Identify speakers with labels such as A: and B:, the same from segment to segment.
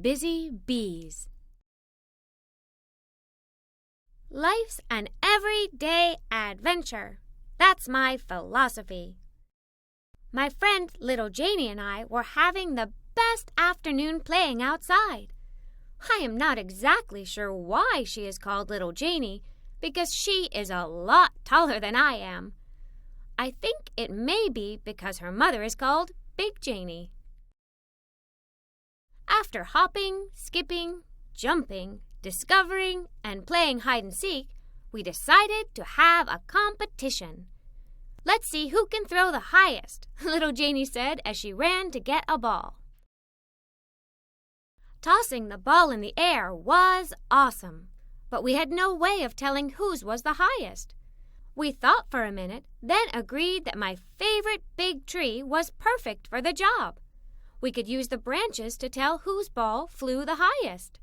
A: Busy Bees. Life's an everyday adventure. That's my philosophy. My friend Little Janie and I were having the best afternoon playing outside. I am not exactly sure why she is called Little Janie, because she is a lot taller than I am. I think it may be because her mother is called Big Janie. After hopping, skipping, jumping, discovering, and playing hide-and-seek, we decided to have a competition. "Let's see who can throw the highest," Little Janie said as she ran to get a ball. Tossing the ball in the air was awesome, but we had no way of telling whose was the highest. We thought for a minute, then agreed that my favorite big tree was perfect for the job. We could use the branches to tell whose ball flew the highest.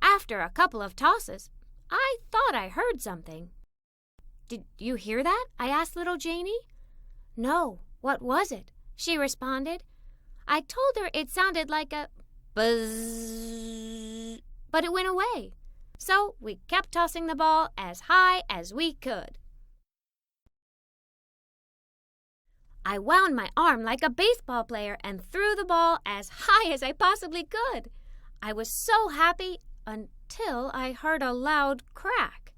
A: After a couple of tosses, I thought I heard something. "Did you hear that?" I asked Little Janie. "No, what was it?" she responded. I told her it sounded like a buzz, but it went away. So we kept tossing the ball as high as we could. I wound my arm like a baseball player and threw the ball as high as I possibly could. I was so happy until I heard a loud crack.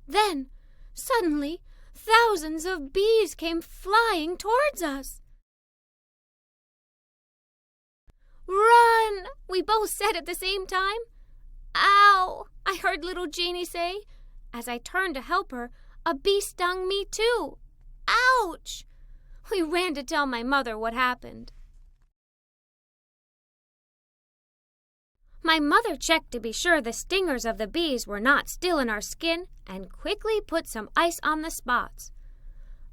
A: Then, suddenly, thousands of bees came flying towards us. "Run!" we both said at the same time. "Ow!" I heard Little Janie say. As I turned to help her, a bee stung me too. Ouch! We ran to tell my mother what happened. My mother checked to be sure the stingers of the bees were not still in our skin and quickly put some ice on the spots.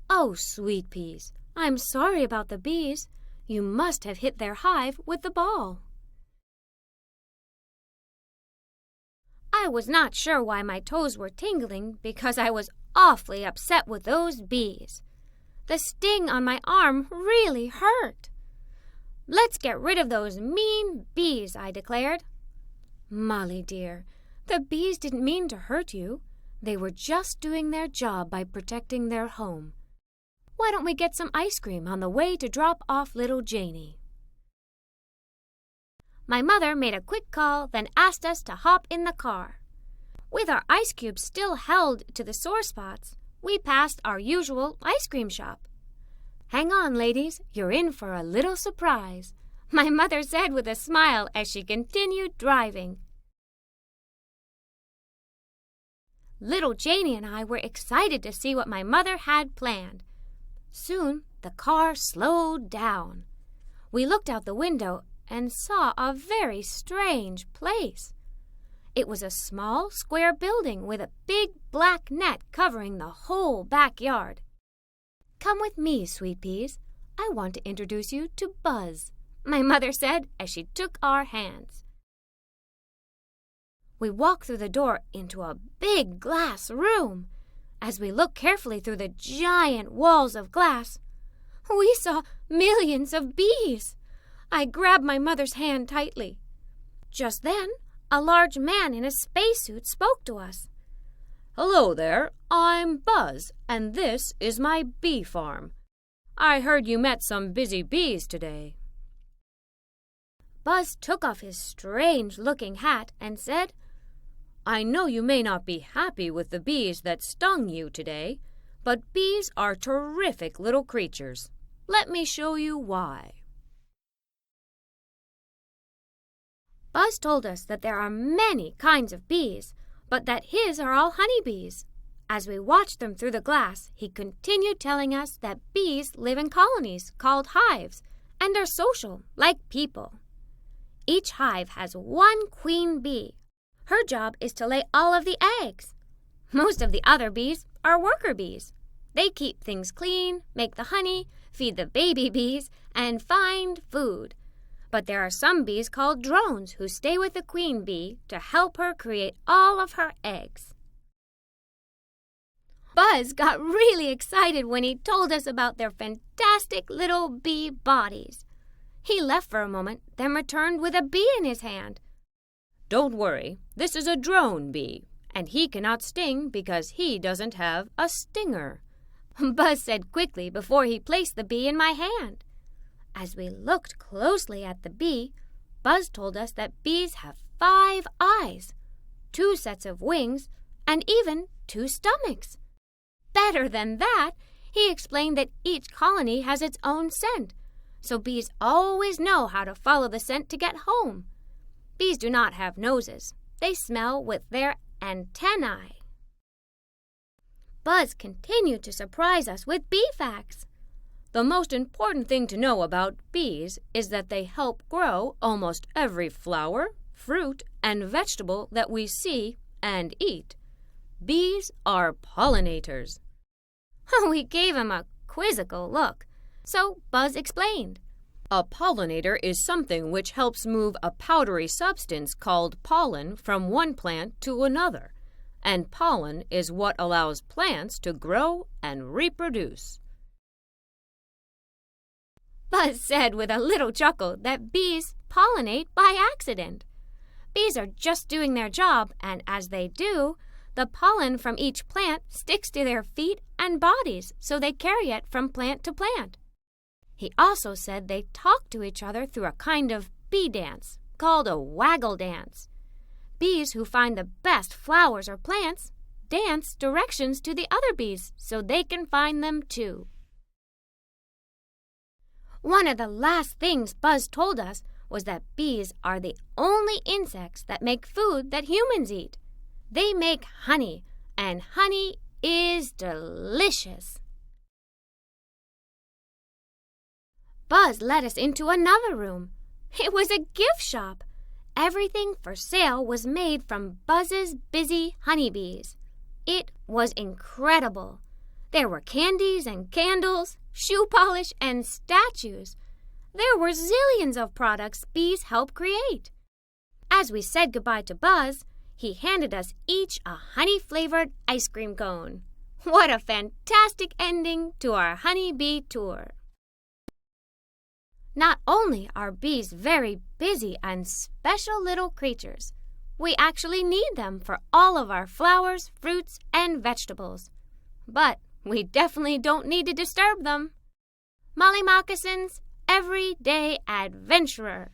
A: "Oh, sweet peas, I'm sorry about the bees. You must have hit their hive with the ball." I was not sure why my toes were tingling because I was awfully upset with those bees. The sting on my arm really hurt. "Let's get rid of those mean bees," I declared. "Molly, dear, the bees didn't mean to hurt you. They were just doing their job by protecting their home. Why don't we get some ice cream on the way to drop off Little Janie?" My mother made a quick call, then asked us to hop in the car. With our ice cubes still held to the sore spots, we passed our usual ice cream shop. "Hang on, ladies, you're in for a little surprise," my mother said with a smile as she continued driving. Little Janie and I were excited to see what my mother had planned. Soon the car slowed down. We looked out the window and saw a very strange place. It was a small, square building with a big black net covering the whole backyard. "Come with me, sweet peas. I want to introduce you to Buzz," my mother said as she took our hands. We walked through the door into a big glass room. As we looked carefully through the giant walls of glass, we saw millions of bees. I grabbed my mother's hand tightly. Just then, a large man in a spacesuit spoke to us. "Hello there, I'm Buzz, and this is my bee farm. I heard you met some busy bees today." Buzz took off his strange-looking hat and said, "I know you may not be happy with the bees that stung you today, but bees are terrific little creatures. Let me show you why." Buzz told us that there are many kinds of bees, but that his are all honeybees. As we watched them through the glass, he continued telling us that bees live in colonies called hives and are social, like people. Each hive has one queen bee. Her job is to lay all of the eggs. Most of the other bees are worker bees. They keep things clean, make the honey, feed the baby bees, and find food. But there are some bees called drones who stay with the queen bee to help her create all of her eggs. Buzz got really excited when he told us about their fantastic little bee bodies. He left for a moment, then returned with a bee in his hand.
B: Don't worry, this is a drone bee, and he cannot sting because he doesn't have a stinger,"
A: Buzz said quickly before he placed the bee in my hand. As we looked closely at the bee, Buzz told us that bees have 5 eyes, 2 sets of wings, and even 2 stomachs. Better than that, he explained that each colony has its own scent, so bees always know how to follow the scent to get home. Bees do not have noses. They smell with their antennae. Buzz continued to surprise us with bee facts.
B: The most important thing to know about bees is that they help grow almost every flower, fruit, and vegetable that we see and eat. Bees are pollinators.
A: We gave him a quizzical look, so Buzz explained.
B: A pollinator is something which helps move a powdery substance called pollen from one plant to another, and pollen is what allows plants to grow and reproduce.
A: Buzz said with a little chuckle that bees pollinate by accident. Bees are just doing their job, and as they do, the pollen from each plant sticks to their feet and bodies, so they carry it from plant to plant. He also said they talk to each other through a kind of bee dance called a waggle dance. Bees who find the best flowers or plants dance directions to the other bees so they can find them too. One of the last things Buzz told us was that bees are the only insects that make food that humans eat. They make honey, and honey is delicious. Buzz led us into another room. It was a gift shop. Everything for sale was made from Buzz's busy honeybees. It was incredible. There were candies and candles, shoe polish and statues. There were zillions of products bees help create. As we said goodbye to Buzz, he handed us each a honey-flavored ice cream cone. What a fantastic ending to our honeybee tour! Not only are bees very busy and special little creatures, we actually need them for all of our flowers, fruits, and vegetables. But we definitely don't need to disturb them. Molly Moccasins, everyday adventurer.